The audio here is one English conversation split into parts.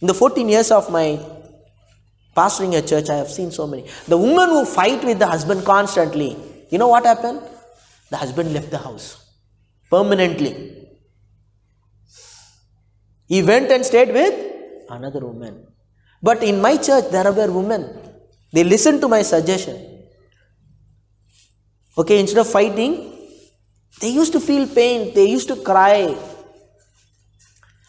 In the 14 years of my pastoring a church, I have seen so many. The women who fight with the husband constantly, you know what happened? The husband left the house permanently. He went and stayed with another woman. But in my church, there were women. They listened to my suggestion. Okay, instead of fighting, they used to feel pain. They used to cry.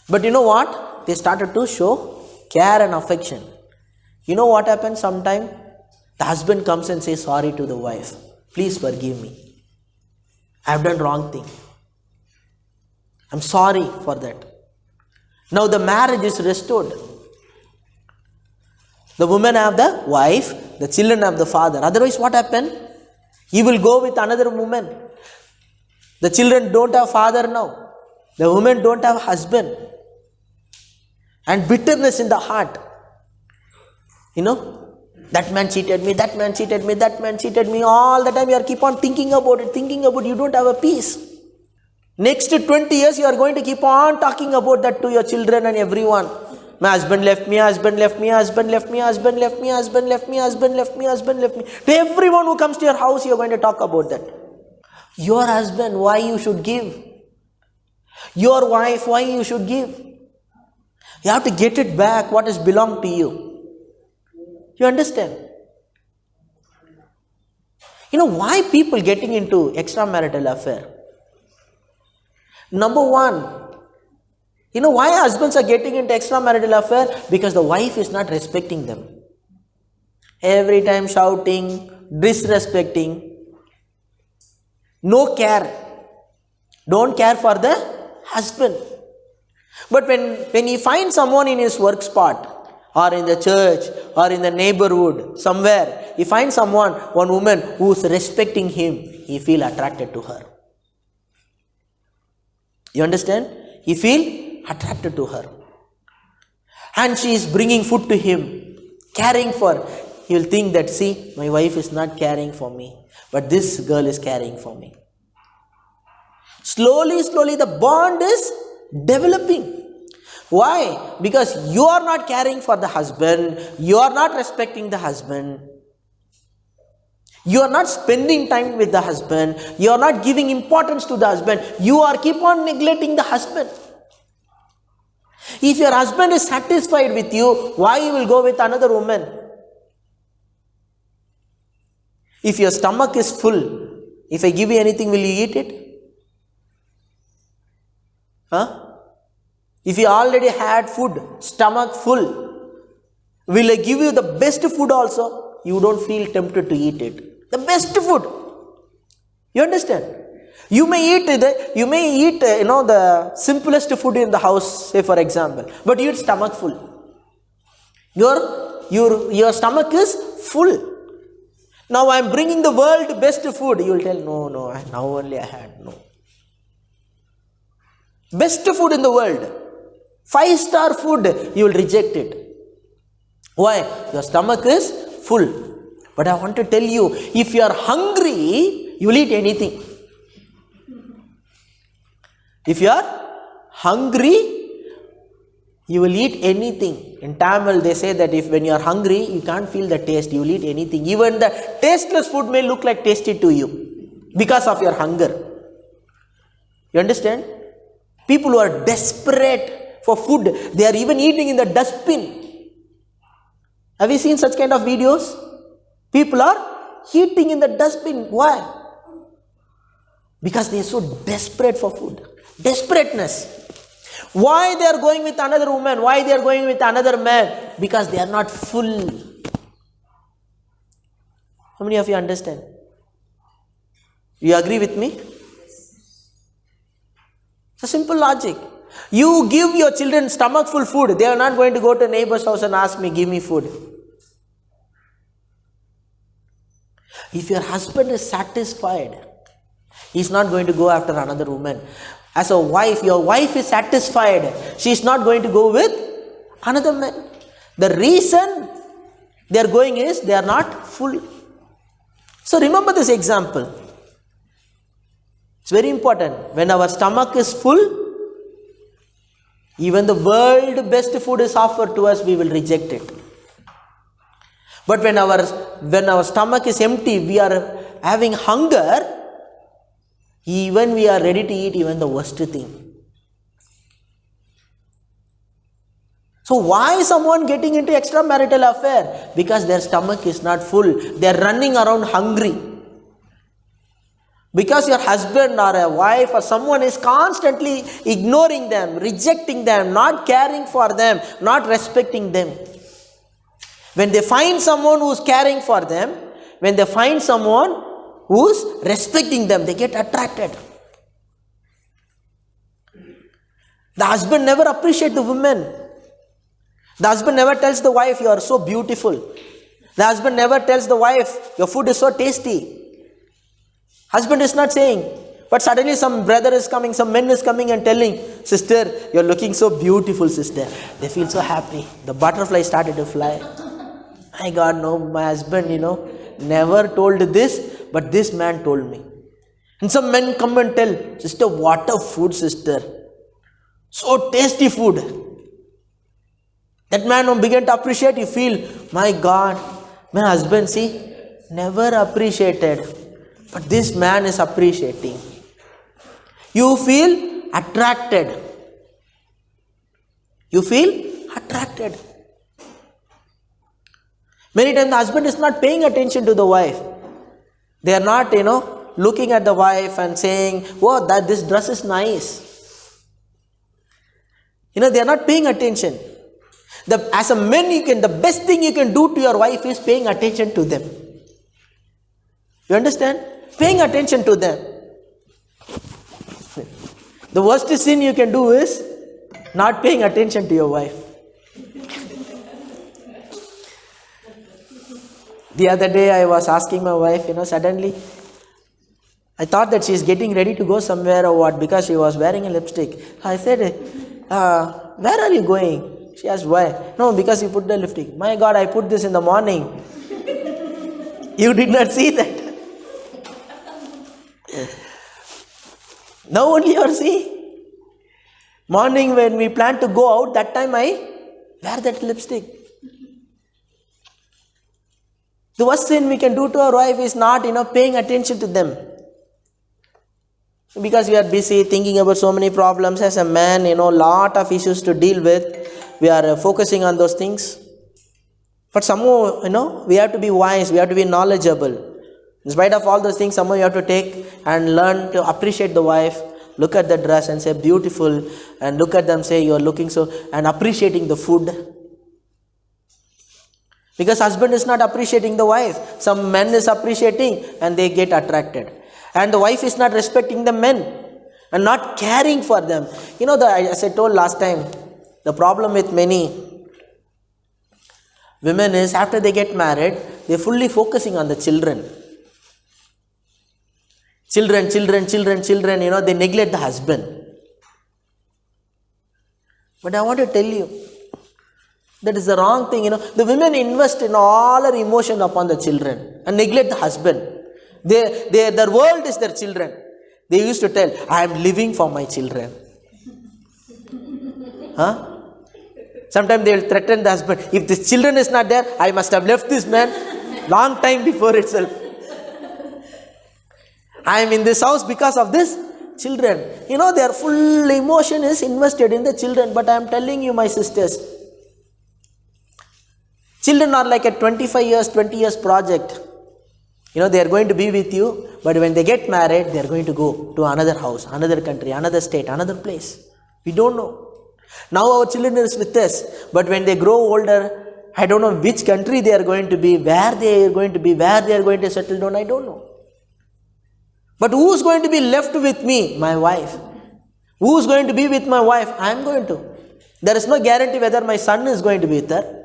But you know what? They started to show care and affection. You know what happens sometimes? The husband comes and says sorry to the wife. Please forgive me. I have done wrong thing. I'm sorry for that. Now the marriage is restored. The women have the wife, the children have the father. Otherwise what happened? He will go with another woman. The children don't have father now. The women don't have husband. And bitterness in the heart. You know, that man cheated me, that man cheated me, that man cheated me. All the time you are keep on thinking about it, you don't have a peace. Next 20 years you are going to keep on talking about that to your children and everyone. My husband left me, husband left me, husband left me, husband left me, husband left me, husband left me, husband left me. To everyone who comes to your house, you are going to talk about that. Your husband, why you should give? Your wife, why you should give? You have to get it back, what has belonged to you. You understand? You know why people getting into extramarital affair? Number one, you know why husbands are getting into extramarital affair? Because the wife is not respecting them. Every time shouting, disrespecting, no care. Don't care for the husband. But when he finds someone in his work spot, or in the church, or in the neighborhood, somewhere, he finds one woman who is respecting him, he feel attracted to her. You understand? He feel attracted to her. And she is bringing food to him, caring for. He will think that, see, my wife is not caring for me, but this girl is caring for me. Slowly, the bond is developing. Why? Because you are not caring for the husband, you are not respecting the husband, you are not spending time with the husband, you are not giving importance to the husband, you are keep on neglecting the husband. If your husband is satisfied with you, why you will go with another woman? If your stomach is full, if I give you anything, will you eat it? If you already had food, stomach full, will I give you the best food also? You don't feel tempted to eat it. The best food. You understand? You may eat the simplest food in the house, say for example, but you eat stomach full. Your stomach is full. Now I am bringing the world best food. You will tell, no, now only I had, no. Best food in the world. 5-star food, you will reject it. Why? Your stomach is full. But I want to tell you, if you are hungry, you will eat anything. If you are hungry, you will eat anything. In Tamil, they say that when you are hungry, you can't feel the taste. You will eat anything. Even the tasteless food may look like tasty to you because of your hunger. You understand? People who are desperate for food, they are even eating in the dustbin. Have you seen such kind of videos? People are eating in the dustbin. Why? Because they are so desperate for food. Desperateness. Why they are going with another woman? Why they are going with another man? Because they are not full. How many of you understand? You agree with me? It's a simple logic. You give your children stomach full food, they are not going to go to neighbor's house and ask me, give me food. If your husband is satisfied, he is not going to go after another woman. As a wife, your wife is satisfied, she is not going to go with another man. The reason they are going is they are not full. So remember this example. It's very important. When our stomach is full, Even the world best food is offered to us, we will reject it. But when our stomach is empty, we are having hunger, even we are ready to eat even the worst thing. So why is someone getting into extramarital affair? Because their stomach is not full. They are running around hungry. Because your husband or a wife or someone is constantly ignoring them, rejecting them, not caring for them, not respecting them. When they find someone who's caring for them, when they find someone who's respecting them, they get attracted. The husband never appreciates the woman. The husband never tells the wife, you are so beautiful. The husband never tells the wife, your food is so tasty. Husband is not saying. But suddenly some brother is coming, some man is coming and telling, sister, you're looking so beautiful, sister. They feel so happy. The butterfly started to fly. My God, no, my husband, never told this, but this man told me. And some men come and tell, sister, what a food, sister. So tasty food. That man began to appreciate, you feel, my God, my husband, see, never appreciated. But this man is appreciating. You feel attracted. You feel attracted. Many times the husband is not paying attention to the wife. They are not, looking at the wife and saying, oh, this dress is nice. They are not paying attention. As a man, the best thing you can do to your wife is paying attention to them. You understand? Paying attention to them. The worst sin you can do is not paying attention to your wife. The other day I was asking my wife, suddenly I thought that she is getting ready to go somewhere or what, because she was wearing a lipstick. I said, where are you going? She asked, why? No, because you put the lipstick. My God, I put this in the morning. You did not see that. Now only you are seeing. Morning when we plan to go out, that time I wear that lipstick. The worst thing we can do to our wife is not, paying attention to them. Because we are busy thinking about so many problems as a man, lot of issues to deal with. We are focusing on those things. But somehow, we have to be wise, we have to be knowledgeable. In spite of all those things, somehow you have to take and learn to appreciate the wife. Look at the dress and say, beautiful. And look at them, say, you are looking so, and appreciating the food. Because husband is not appreciating the wife. Some men is appreciating and they get attracted. And the wife is not respecting the men and not caring for them. As I told last time, the problem with many women is after they get married, they're fully focusing on the children. Children, they neglect the husband. But I want to tell you, that is the wrong thing. The women invest in all their emotion upon the children and neglect the husband. Their world is their children. They used to tell, I am living for my children. Sometimes they will threaten the husband, if this children is not there, I must have left this man long time before itself. I am in this house because of this children. Their full emotion is invested in the children. But I am telling you, my sisters, children are like a 20 years project. They are going to be with you, but when they get married, they are going to go to another house, another country, another state, another place. We don't know. Now our children is with us, but when they grow older, I don't know which country they are going to be, where they are going to be, where they are going to settle down, I don't know. But who is going to be left with me? My wife. Who is going to be with my wife? I am going to. There is no guarantee whether my son is going to be with her.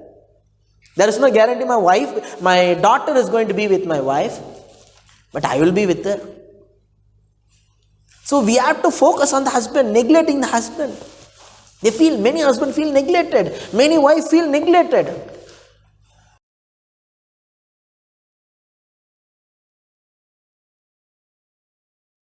There is no guarantee my daughter is going to be with my wife. But I will be with her. So we have to focus on the husband, neglecting the husband. Many husbands feel neglected. Many wives feel neglected.